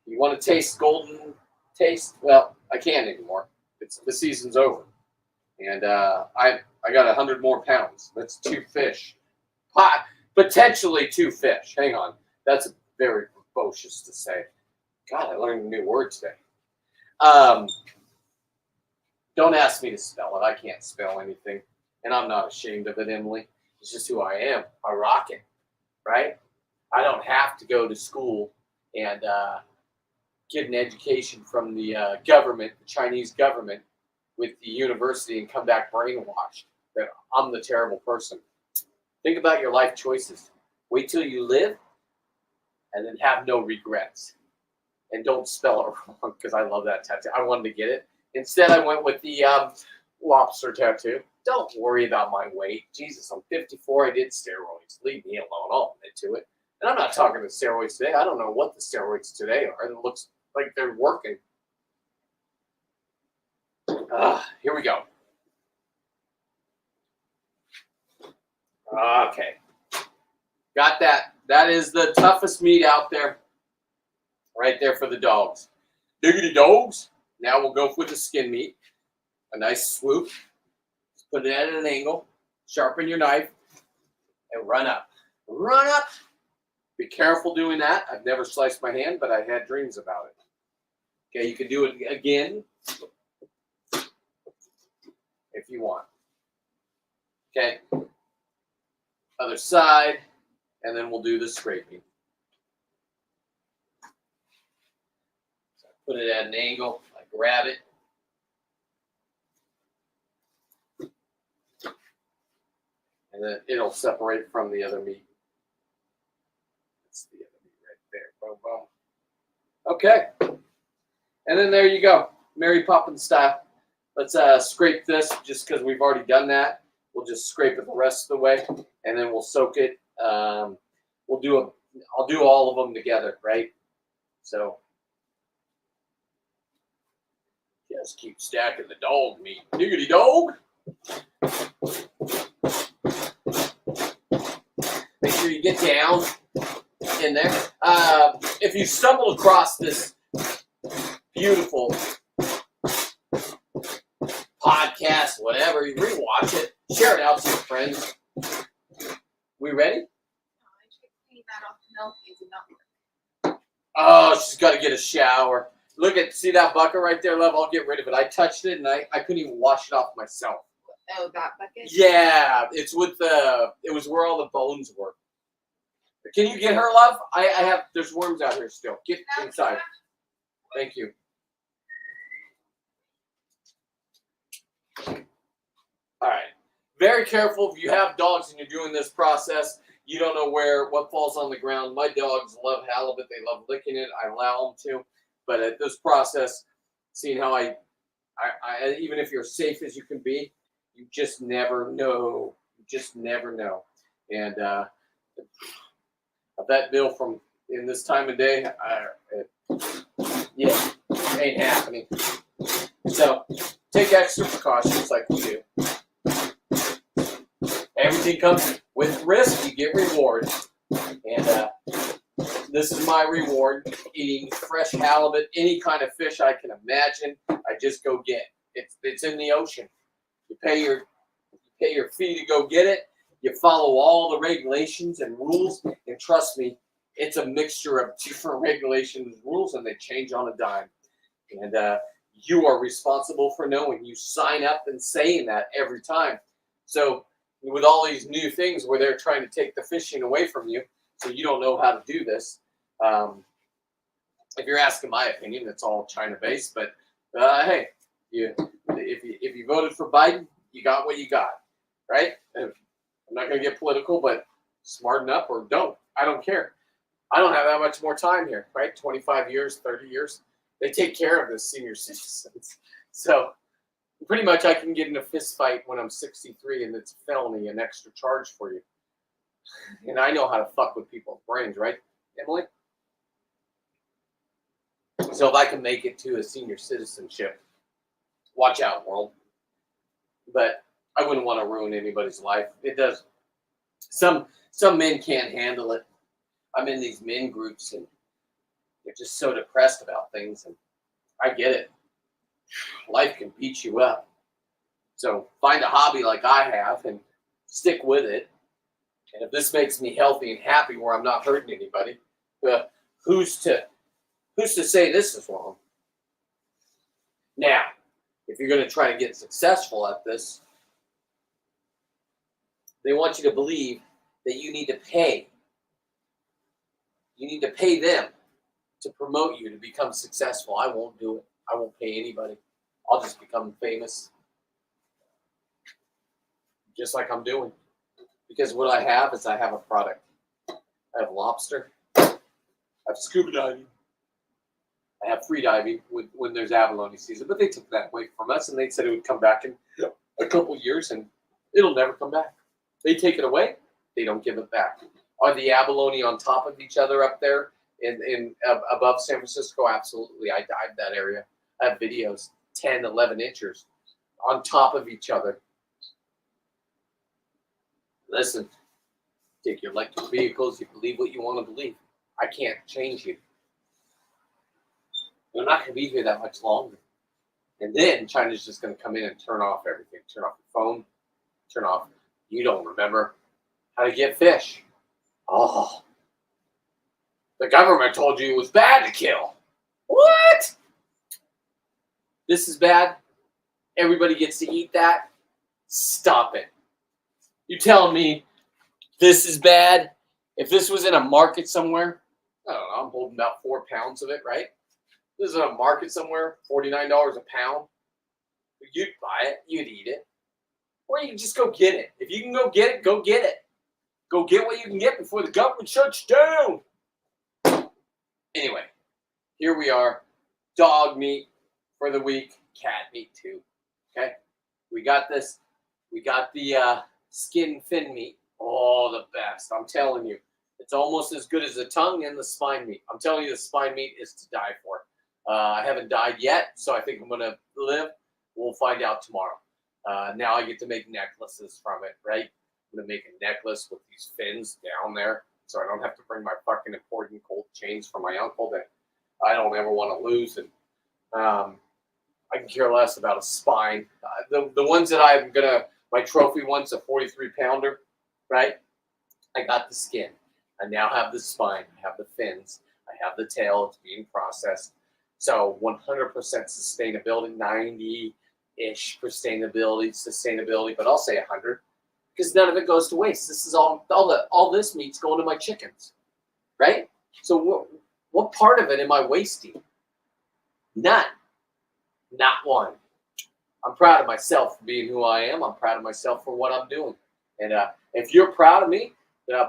You want to taste golden taste? Well, I can't anymore. The season's over, and I got 100 more pounds. That's 2 fish, potentially 2 fish. Hang on, that's very precocious to say. God, I learned a new word today. Don't ask me to spell it. I can't spell anything, and I'm not ashamed of it, Emily. It's just who I am. I rock it, right? I don't have to go to school and get an education from the government, the Chinese government, with the university and come back brainwashed that I'm the terrible person. Think about your life choices. Wait till you live and then have no regrets. And don't spell it wrong because I love that tattoo. I wanted to get it. Instead, I went with the lobster tattoo. Don't worry about my weight. Jesus, I'm 54. I did steroids. Leave me alone. I'll admit to it. And I'm not talking to steroids today. I don't know what the steroids today are. It looks like they're working. Here we go. Okay. Got that. That is the toughest meat out there. Right there for the dogs. Diggity dogs. Now we'll go with the skin meat. A nice swoop. Put it at an angle. Sharpen your knife. and run up. Run up. Be careful doing that. I've never sliced my hand, but I had dreams about it. Okay, you can do it again if you want. Okay, other side, and then we'll do the scraping. So put it at an angle, I grab it. And then it'll separate from the other meat. That's the other meat right there. Boom, boom. Okay. And then there you go. Mary Poppins style. Let's scrape this just because we've already done that. We'll just scrape it the rest of the way, and then we'll soak it. I'll do all of them together, right? So just keep stacking the dog meat. Diggity dog. Make sure you get down in there. If you stumble across this beautiful podcast, whatever, you rewatch it, share it out to your friends. We ready? No, I tried cleaning that off the milk. It did not work. Oh, she's got to get a shower. See that bucket right there, love? I'll get rid of it. I touched it and I couldn't even wash it off myself. Oh, that bucket? Yeah, it was where all the bones were. Can you get her, love? There's worms out here still. Get inside. Thank you. All right. Very careful if you have dogs and you're doing this process. You don't know what falls on the ground. My dogs love halibut. They love licking it. I allow them to. But at this process, seeing how I even if you're safe as you can be, you just never know. You just never know. And a vet bill from in this time of day, ain't happening. So take extra precautions like we do. Everything comes with risk. You get reward. And this is my reward, eating fresh halibut, any kind of fish I can imagine. I just go get. It's in the ocean. You pay your fee to go get it. You follow all the regulations and rules, and trust me, it's a mixture of different regulations and rules, and they change on a dime. And you are responsible for knowing. You sign up and saying that every time. So with all these new things where they're trying to take the fishing away from you, so you don't know how to do this. If you're asking my opinion, it's all China-based. But hey, if you voted for Biden, you got what you got, right? And I'm not going to get political, but smarten up or don't. I don't care. I don't have that much more time here, right? 25 years, 30 years. They take care of the senior citizens. So pretty much I can get in a fist fight when I'm 63 and it's a felony, an extra charge for you. And I know how to fuck with people's brains, right, Emily? So if I can make it to a senior citizenship, watch out, world. But I wouldn't want to ruin anybody's life. It does. Some men can't handle it. I'm in these men groups and they're just so depressed about things, and I get it. Life can beat you up. So find a hobby like I have and stick with it. And if this makes me healthy and happy where I'm not hurting anybody, who's to say this is wrong? Now, if you're going to try to get successful at this, they want you to believe that you need to pay. You need to pay them to promote you to become successful. I won't do it. I won't pay anybody. I'll just become famous. Just like I'm doing. Because what I have is I have a product. I have lobster. I have scuba diving. I have free diving when there's abalone season. But they took that away from us and they said it would come back in a couple years and it'll never come back. They take it away. They don't give it back. Are the abalone on top of each other up there in above San Francisco? Absolutely. I dived that area. I have videos, 10, 11 inches on top of each other. Listen, take your electric vehicles. You believe what you want to believe. I can't change you. You're not going to be here that much longer. And then China's just going to come in and turn off everything. Turn off your phone. Turn off. You don't remember how to get fish. Oh, the government told you it was bad to kill. What? This is bad? Everybody gets to eat that? Stop it. You telling me this is bad? If this was in a market somewhere, I don't know, I'm holding about 4 pounds of it, right? This is in a market somewhere, $49 a pound. You'd buy it, you'd eat it. Or you can just go get it. If you can go get it, go get it. Go get what you can get before the government shuts down. Anyway, here we are. Dog meat for the week. Cat meat too. Okay? We got this. We got the skin fin meat. Oh, the best. I'm telling you. It's almost as good as the tongue and the spine meat. I'm telling you, the spine meat is to die for. I haven't died yet, so I think I'm going to live. We'll find out tomorrow. Now I get to make necklaces from it, right? I'm going to make a necklace with these fins down there so I don't have to bring my fucking important gold chains from my uncle that I don't ever want to lose. And I can care less about a spine. The ones that I'm going to, my trophy one's a 43-pounder, right? I got the skin. I now have the spine. I have the fins. I have the tail. It's being processed. So 100% sustainability, 90-ish sustainability, but I'll say 100 because none of it goes to waste. This is all this meat's going to my chickens, right? So what part of it am I wasting? None. Not one. I'm proud of myself for being who I am. I'm proud of myself for what I'm doing. And if you're proud of me,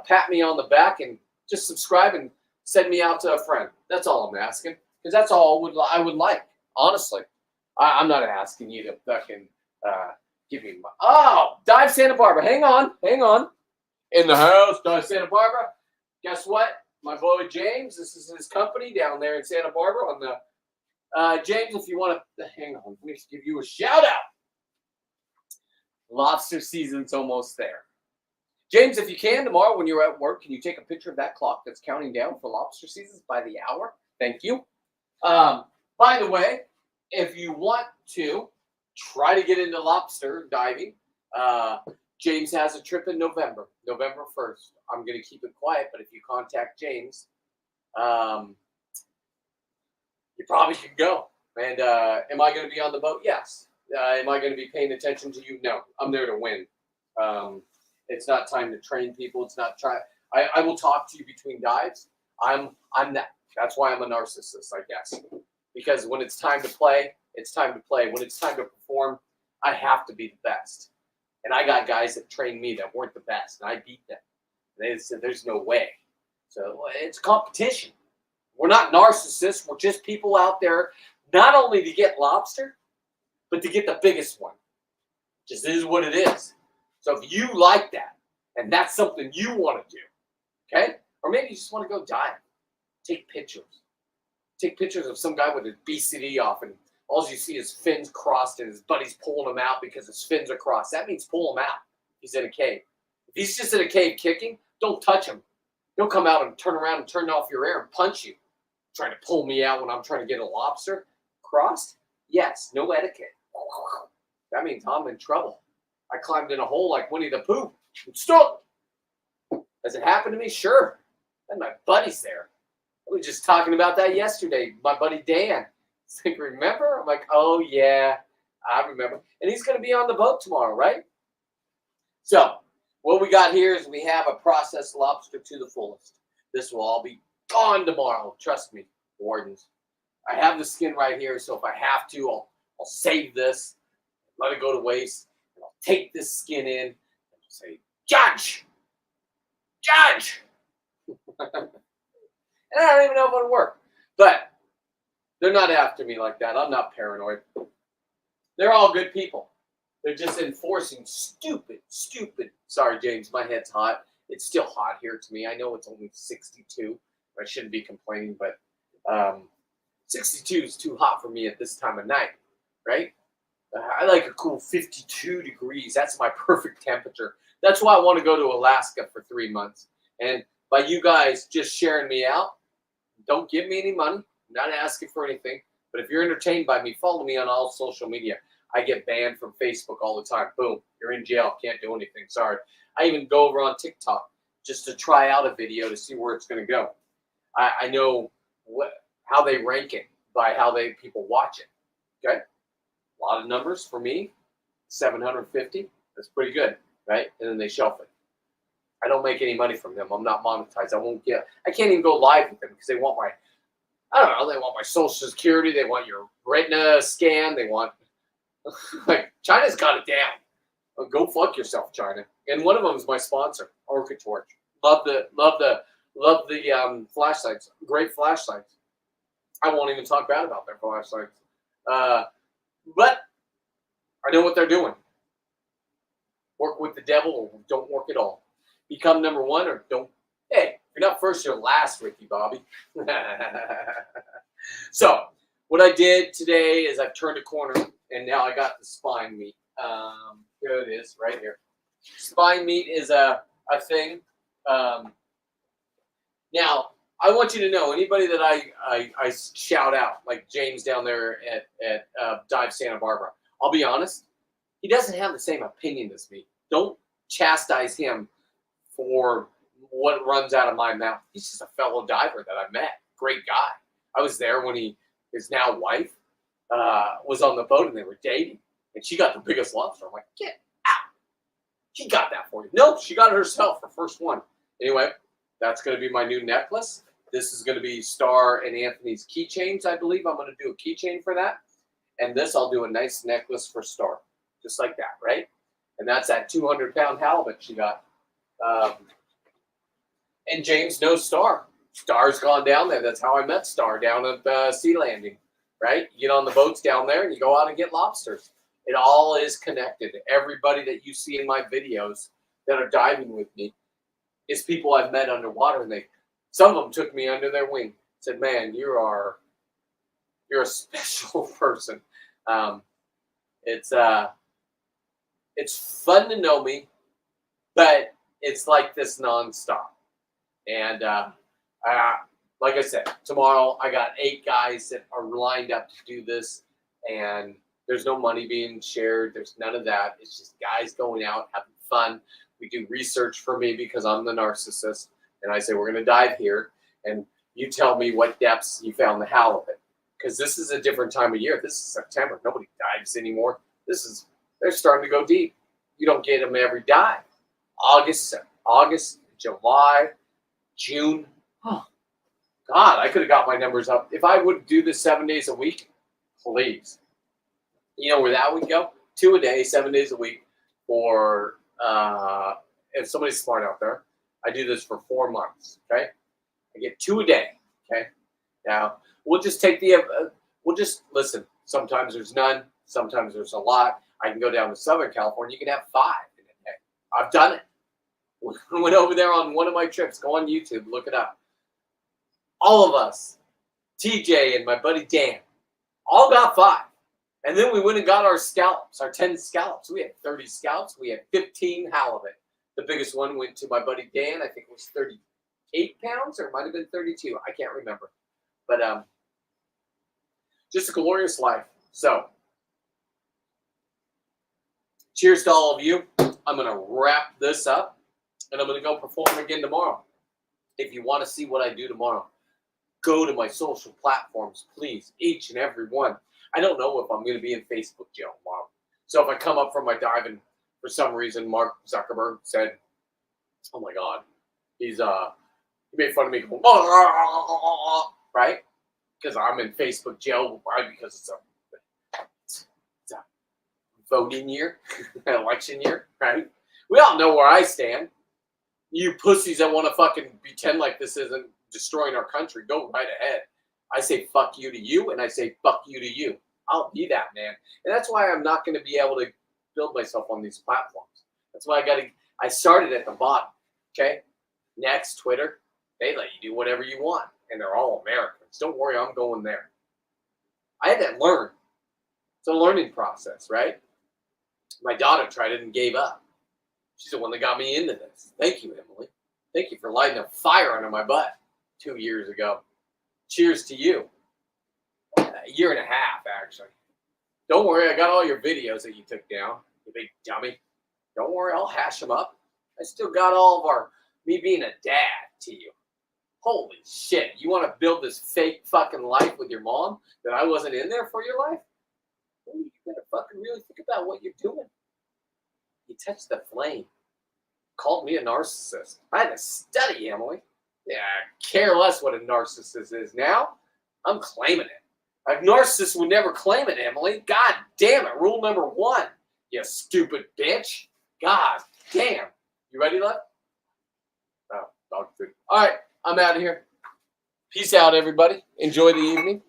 pat me on the back and just subscribe and send me out to a friend. That's all I'm asking. Because that's all I would like, honestly. I'm not asking you to fucking give me my... Oh, Dive Santa Barbara. Hang on. In the house, Dive Santa Barbara. Guess what? My boy James, this is his company down there in Santa Barbara on the... James, if you want to... Hang on. Let me give you a shout out. Lobster season's almost there. James, if you can, tomorrow when you're at work, can you take a picture of that clock that's counting down for lobster seasons by the hour? Thank you. By the way, if you want to try to get into lobster diving, James has a trip in November 1st. I'm going to keep it quiet, but if you contact James, you probably can go. And am I going to be on the boat? Yes. Am I going to be paying attention to you? No. I'm there to win. It's not time to train people. It's not try. I will talk to you between dives. I'm that. That's why I'm a narcissist, I guess. Because when it's time to play, it's time to play. When it's time to perform, I have to be the best. And I got guys that trained me that weren't the best, and I beat them. They said, there's no way. So it's competition. We're not narcissists. We're just people out there, not only to get lobster, but to get the biggest one. Just is what it is. So if you like that, and that's something you want to do, okay? Or maybe you just want to go dive. Take pictures. Take pictures of some guy with his BCD off, and all you see is fins crossed, and his buddy's pulling him out because his fins are crossed. That means pull him out. He's in a cave. If he's just in a cave kicking, don't touch him. He'll come out and turn around and turn off your air and punch you. Trying to pull me out when I'm trying to get a lobster crossed? Yes, no etiquette. That means I'm in trouble. I climbed in a hole like Winnie the Pooh. Stop! Has it happened to me? Sure. And my buddy's there. We were just talking about that yesterday. My buddy Dan. He's like, remember? I'm like, oh, yeah, I remember. And he's going to be on the boat tomorrow, right? So what we got here is we have a processed lobster to the fullest. This will all be gone tomorrow. Trust me, wardens. I have the skin right here, so if I have to, I'll save this, let it go to waste, and I'll take this skin in and say, Judge! And I don't even know if it'll work. But they're not after me like that. I'm not paranoid. They're all good people. They're just enforcing stupid. Sorry, James, my head's hot. It's still hot here to me. I know it's only 62. I shouldn't be complaining, but 62 is too hot for me at this time of night, right? I like a cool 52 degrees. That's my perfect temperature. That's why I want to go to Alaska for 3 months. And by you guys just sharing me out, don't give me any money. I'm not asking for anything. But if you're entertained by me, follow me on all social media. I get banned from Facebook all the time. Boom, you're in jail. Can't do anything. Sorry. I even go over on TikTok just to try out a video to see where it's going to go. I know how they rank it by how people watch it. Okay, a lot of numbers for me, 750. That's pretty good, right? And then they shelf it. I don't make any money from them. I'm not monetized. I can't even go live with them because they want I don't know, they want my social security. They want your retina scan. They want, like, China's got it down. Go fuck yourself, China. And one of them is my sponsor, Orca Torch. Love the flashlights. Great flashlights. I won't even talk bad about their flashlights. But I know what they're doing. Work with the devil or don't work at all. Become number one or don't. Hey, if you're not first, you're last, Ricky Bobby. So, what I did today is I've turned a corner, and now I got the spine meat. Here it is, right here. Spine meat is a thing. Now, I want you to know, anybody that I shout out, like James down there at Dive Santa Barbara, I'll be honest, he doesn't have the same opinion as me. Don't chastise him for what runs out of my mouth. He's just a fellow diver that I met. Great guy. I was there when his now wife was on the boat and they were dating. And she got the biggest lobster. I'm like, get out. She got that for you. Nope, she got it herself, her first one. Anyway, that's going to be my new necklace. This is going to be Star and Anthony's keychains, I believe. I'm going to do a keychain for that. And this, I'll do a nice necklace for Star. Just like that, right? And that's that 200-pound halibut she got. And James knows Star. Star's gone down there. That's how I met Star, down at Sea Landing, right? You get on the boats down there and you go out and get lobsters. It all is connected. Everybody that you see in my videos that are diving with me is people I've met underwater, and some of them took me under their wing. Said, "Man, you're a special person." It's fun to know me, but it's like this nonstop. And like I said, tomorrow I got 8 guys that are lined up to do this, and there's no money being shared. There's none of that. It's just guys going out, having fun. We do research for me because I'm the narcissist, and I say, we're going to dive here, and you tell me what depths you found the halibut. Because this is a different time of year. This is September. Nobody dives anymore. They're starting to go deep. You don't get them every dive. August, July, June. Oh, God, I could have got my numbers up. If I would do this 7 days a week, please. You know where that would go? 2 a day, 7 days a week. For if somebody's smart out there, I do this for 4 months. Okay, I get 2 a day. Okay, now we'll just take we'll just listen. Sometimes there's none. Sometimes there's a lot. I can go down to Southern California. You can have 5 in a day. I've done it. I went over there on one of my trips. Go on YouTube, look it up. All of us, TJ and my buddy Dan, all got 5. And then we went and got our scallops, our 10 scallops. We had 30 scallops. We had 15 halibut. The biggest one went to my buddy Dan. I think it was 38 pounds, or it might have been 32. I can't remember. But just a glorious life. So, cheers to all of you. I'm going to wrap this up, and I'm going to go perform again tomorrow. If you want to see what I do tomorrow, go to my social platforms, please, each and every one. I don't know if I'm going to be in Facebook jail tomorrow. So if I come up from my dive and for some reason Mark Zuckerberg said, "Oh my God, he made fun of me," going, right? Because I'm in Facebook jail, right? Because it's a voting year, election year, right? We all know where I stand. You pussies that want to fucking pretend like this isn't destroying our country, go right ahead. I say fuck you to you, and I say fuck you to you. I'll be that man. And that's why I'm not going to be able to build myself on these platforms. That's why I started at the bottom, okay? Next, Twitter, they let you do whatever you want, and they're all Americans. Don't worry, I'm going there. I had to learn. It's a learning process, right? My daughter tried it and gave up. She's the one that got me into this. Thank you, Emily. Thank you for lighting a fire under my butt 2 years ago. Cheers to you. A year and a half, actually. Don't worry, I got all your videos that you took down, you big dummy. Don't worry, I'll hash them up. I still got all of me being a dad to you. Holy shit, you want to build this fake fucking life with your mom that I wasn't in there for your life? Ooh, you better fucking really think about what you're doing. You touched the flame. Called me a narcissist. I had to study, Emily. Yeah, I care less what a narcissist is now. I'm claiming it. A narcissist would never claim it, Emily. God damn it. Rule number 1, you stupid bitch. God damn. You ready, love? Oh, dog food. All right, I'm out of here. Peace out, everybody. Enjoy the evening.